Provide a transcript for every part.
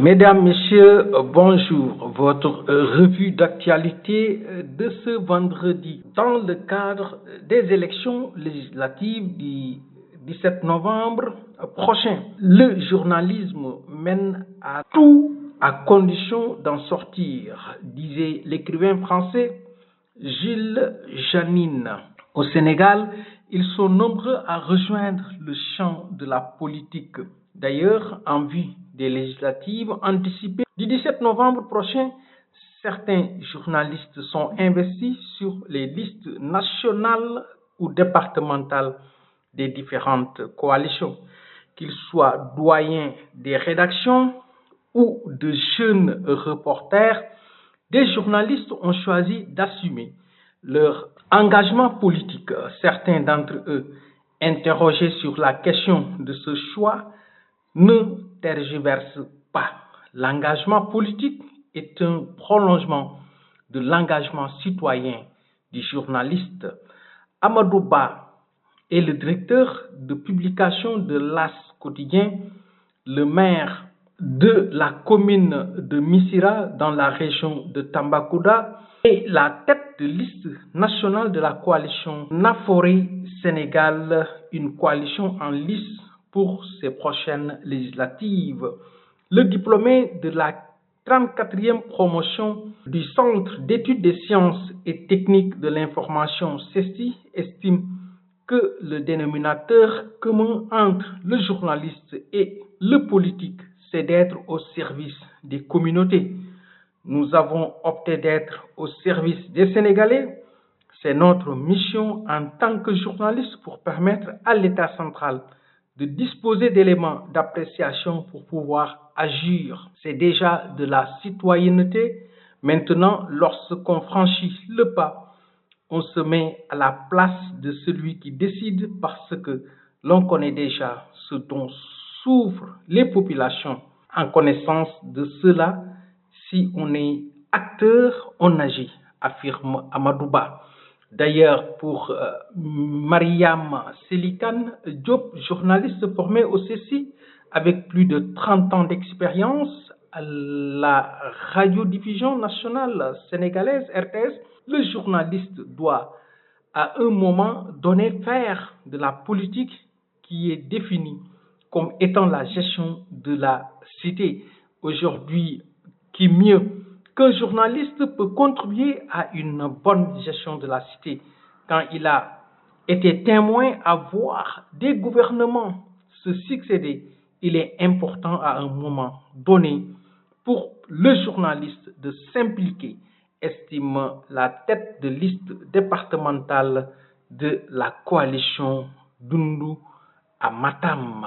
Mesdames, Messieurs, bonjour. Votre revue d'actualité de ce vendredi. Dans le cadre des élections législatives du 17 novembre prochain, le journalisme mène à tout à condition d'en sortir, disait l'écrivain français Gilles Janine. Au Sénégal, ils sont nombreux à rejoindre le champ de la politique. D'ailleurs, en vue des législatives anticipées du 17 novembre prochain, certains journalistes sont investis sur les listes nationales ou départementales des différentes coalitions. Qu'ils soient doyens des rédactions ou de jeunes reporters, des journalistes ont choisi d'assumer leur engagement politique. Certains d'entre eux, interrogés sur la question de ce choix, ne tergiversent pas. L'engagement politique est un prolongement de l'engagement citoyen du journaliste. Amadou Ba est le directeur de publication de l'As quotidien, le maire de la commune de Missira dans la région de Tambacounda et la tête de liste nationale de la coalition Naforé Sénégal, une coalition en lice pour ces prochaines législatives. Le diplômé de la 34e promotion du Centre d'études des sciences et techniques de l'information CESTI estime que le dénominateur commun entre le journaliste et le politique, c'est d'être au service des communautés. Nous avons opté d'être au service des Sénégalais. C'est notre mission en tant que journaliste pour permettre à l'État central de disposer d'éléments d'appréciation pour pouvoir agir. C'est déjà de la citoyenneté. Maintenant, lorsqu'on franchit le pas, on se met à la place de celui qui décide parce que l'on connaît déjà ce dont souffrent les populations. En connaissance de cela, si on est acteur, on agit, affirme Amadou Ba. D'ailleurs, pour Mariam Selikan Diop, journaliste formée au CECI avec plus de 30 ans d'expérience à la radiodiffusion nationale sénégalaise RTS, le journaliste doit à un moment donné faire de la politique qui est définie comme étant la gestion de la cité. Aujourd'hui, qui mieux qu'un journaliste peut contribuer à une bonne gestion de la cité quand il a été témoin à voir des gouvernements se succéder. Il est important à un moment donné pour le journaliste de s'impliquer, estime la tête de liste départementale de la coalition Dundu à Matam.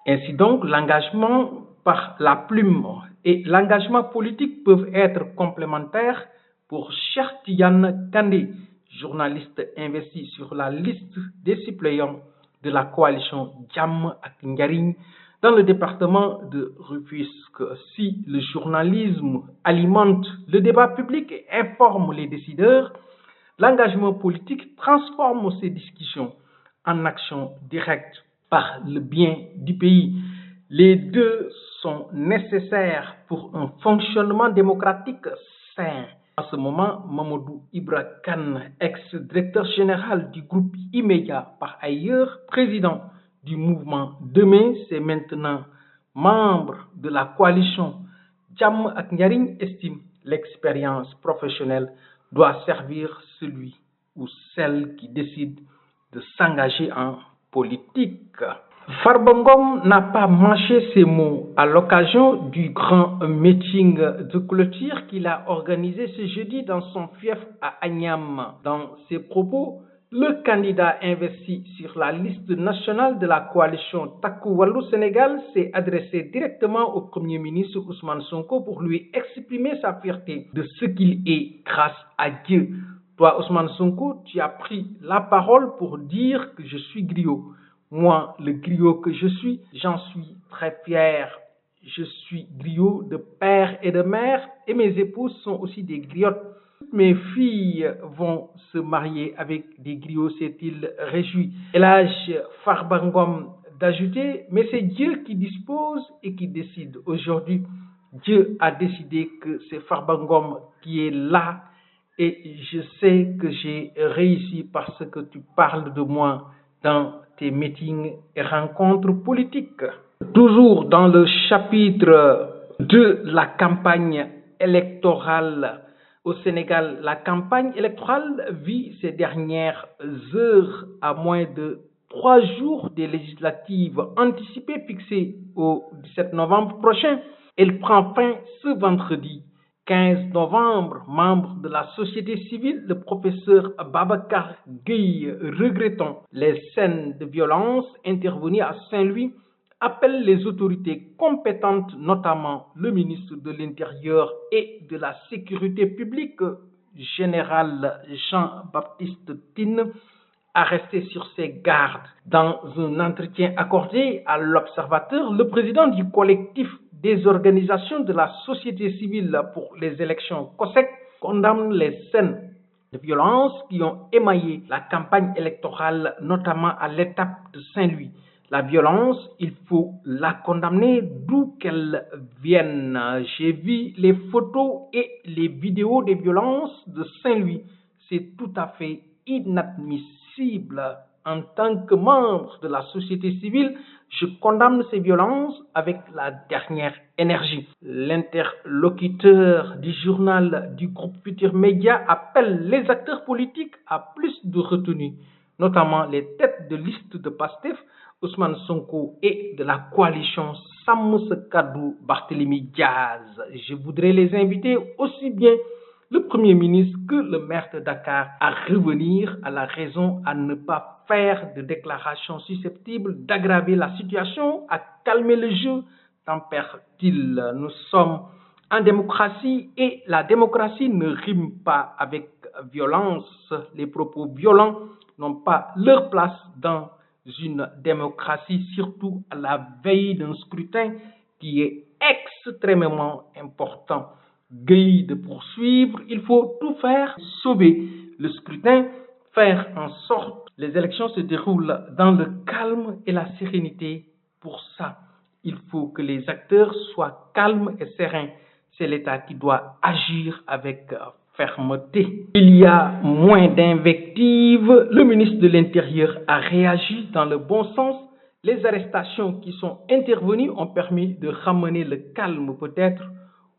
Ainsi donc, l'engagement par la plume et l'engagement politique peuvent être complémentaires pour Cheikh Tidiane Kandé, journaliste investi sur la liste des suppléants de la coalition Jàmm ak Njariñ dans le département de Rufisque. Si le journalisme alimente le débat public et informe les décideurs, l'engagement politique transforme ces discussions en actions directes par le bien du pays. Les deux sont nécessaires pour un fonctionnement démocratique sain. En ce moment, Mamadou Ibra Kane, ex-directeur général du groupe Immédiat, par ailleurs président du mouvement Demain, c'est maintenant membre de la coalition Jàmm ak Njariñ, estime l'expérience professionnelle doit servir celui ou celle qui décide de s'engager en politique. Farba Ngom n'a pas mâché ses mots à l'occasion du grand meeting de clôture qu'il a organisé ce jeudi dans son fief à Agnam. Dans ses propos, le candidat investi sur la liste nationale de la coalition Takku Wallu Sénégal s'est adressé directement au Premier ministre Ousmane Sonko pour lui exprimer sa fierté de ce qu'il est grâce à Dieu. Toi, Ousmane Sonko, tu as pris la parole pour dire que je suis griot. Moi, le griot que je suis, j'en suis très fier. Je suis griot de père et de mère et mes épouses sont aussi des griottes. Mes filles vont se marier avec des griots, s'est-il réjoui. Elhadji Farba Ngom d'ajouter, mais c'est Dieu qui dispose et qui décide. Aujourd'hui, Dieu a décidé que c'est Farba Ngom qui est là et je sais que j'ai réussi parce que tu parles de moi dans tes meetings et rencontres politiques. Toujours dans le chapitre de la campagne électorale au Sénégal, la campagne électorale vit ces dernières heures à moins de 3 jours des législatives anticipées fixées au 17 novembre prochain. Elle prend fin ce vendredi 15 novembre. Membre de la société civile, le professeur Babacar Gueye, regrettant les scènes de violence intervenues à Saint-Louis, appelle les autorités compétentes, notamment le ministre de l'Intérieur et de la Sécurité publique, général Jean-Baptiste Tine, à rester sur ses gardes. Dans un entretien accordé à l'Observateur, le président du collectif des organisations de la société civile pour les élections COSEC condamne les scènes de violence qui ont émaillé la campagne électorale, notamment à l'étape de Saint-Louis. La violence, il faut la condamner d'où qu'elle vienne. J'ai vu les photos et les vidéos des violences de Saint-Louis. C'est tout à fait inadmissible. En tant que membre de la société civile, je condamne ces violences avec la dernière énergie. L'interlocuteur du journal du groupe Futur Média appelle les acteurs politiques à plus de retenue, notamment les têtes de liste de Pastef, Ousmane Sonko et de la coalition Samm Sa Kaddu Barthélémy Diaz. Je voudrais les inviter aussi bien le Premier ministre que le maire de Dakar à revenir à la raison, à ne pas faire de déclarations susceptibles d'aggraver la situation, à calmer le jeu. Tempère-t-il, nous sommes en démocratie et la démocratie ne rime pas avec violence. Les propos violents n'ont pas leur place dans une démocratie, surtout à la veille d'un scrutin qui est extrêmement important. Gueye de poursuivre, il faut tout faire, sauver le scrutin, faire en sorte que les élections se déroulent dans le calme et la sérénité. Pour ça, il faut que les acteurs soient calmes et sereins. C'est l'État qui doit agir avec fermeté. Il y a moins d'invectives. Le ministre de l'Intérieur a réagi dans le bon sens. Les arrestations qui sont intervenues ont permis de ramener le calme. Peut-être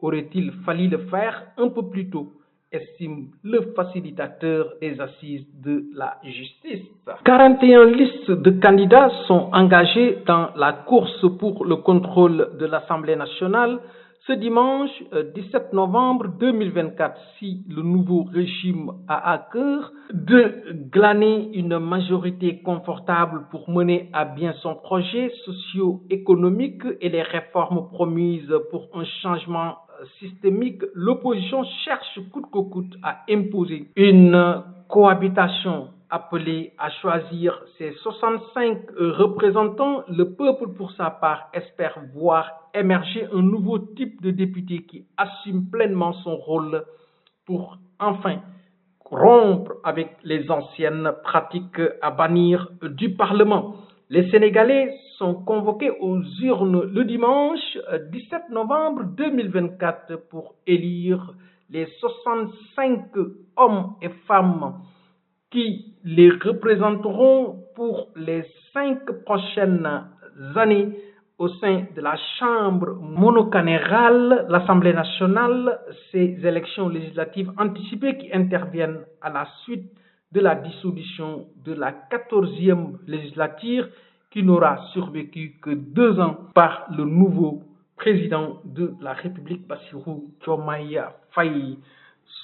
aurait-il fallu le faire un peu plus tôt, estime le facilitateur des assises de la justice. 41 listes de candidats sont engagées dans la course pour le contrôle de l'Assemblée nationale. Ce dimanche 17 novembre 2024, si le nouveau régime a à cœur de glaner une majorité confortable pour mener à bien son projet socio-économique et les réformes promises pour un changement systémique, l'opposition cherche coûte que coûte à imposer une cohabitation appelée à choisir ses 65 représentants. Le peuple, pour sa part, espère voir émerger un nouveau type de député qui assume pleinement son rôle pour enfin rompre avec les anciennes pratiques à bannir du Parlement. Les Sénégalais sont convoqués aux urnes le dimanche 17 novembre 2024 pour élire les 65 hommes et femmes qui les représenteront pour les 5 prochaines années au sein de la Chambre monocamérale, l'Assemblée nationale. Ces élections législatives anticipées qui interviennent à la suite de la dissolution de la 14e législature qui n'aura survécu que 2 ans par le nouveau président de la République, Bassirou Diomaye Faye,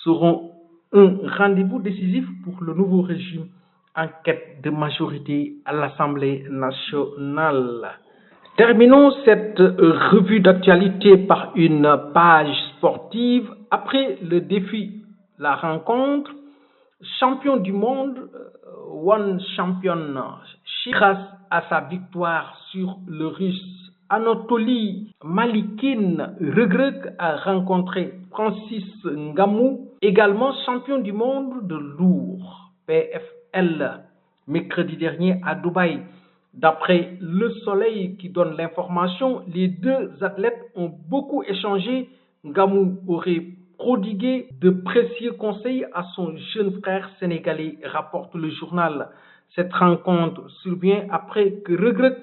seront un rendez-vous décisif pour le nouveau régime en quête de majorité à l'Assemblée nationale. Terminons cette revue d'actualité par une page sportive. Après le défi, la rencontre, champion du monde, One Champion, grâce à sa victoire sur le Russe Anatoly Malikin, Regrec a rencontré Francis Ngannou, également champion du monde de lourd, PFL, mercredi dernier à Dubaï. D'après Le Soleil qui donne l'information, les deux athlètes ont beaucoup échangé. Ngamou aurait prodigué de précieux conseils à son jeune frère sénégalais, rapporte le journal. Cette rencontre survient après que Reug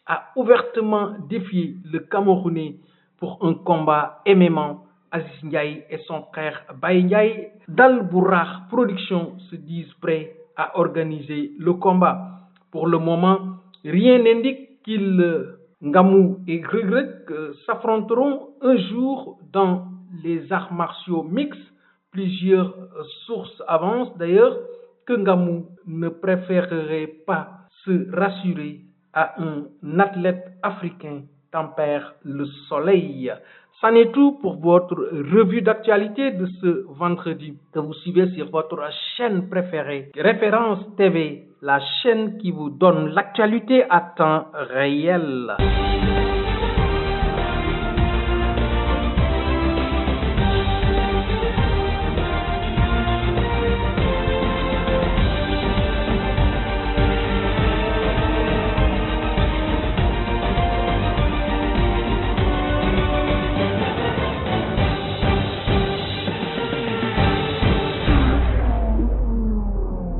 a ouvertement défié le Camerounais pour un combat MMA. Aziz Ndiaye et son frère Baye Ndiaye d'Al Bourrakh Production se disent prêts à organiser le combat. Pour le moment, rien n'indique Ngamou et Reug s'affronteront un jour dans les arts martiaux mixtes. Plusieurs sources avancent d'ailleurs que Ngamou ne préférerait pas se rassurer à un athlète africain, tempère Le Soleil. C'en est tout pour votre revue d'actualité de ce vendredi que vous suivez sur votre chaîne préférée, Référence TV, la chaîne qui vous donne l'actualité à temps réel.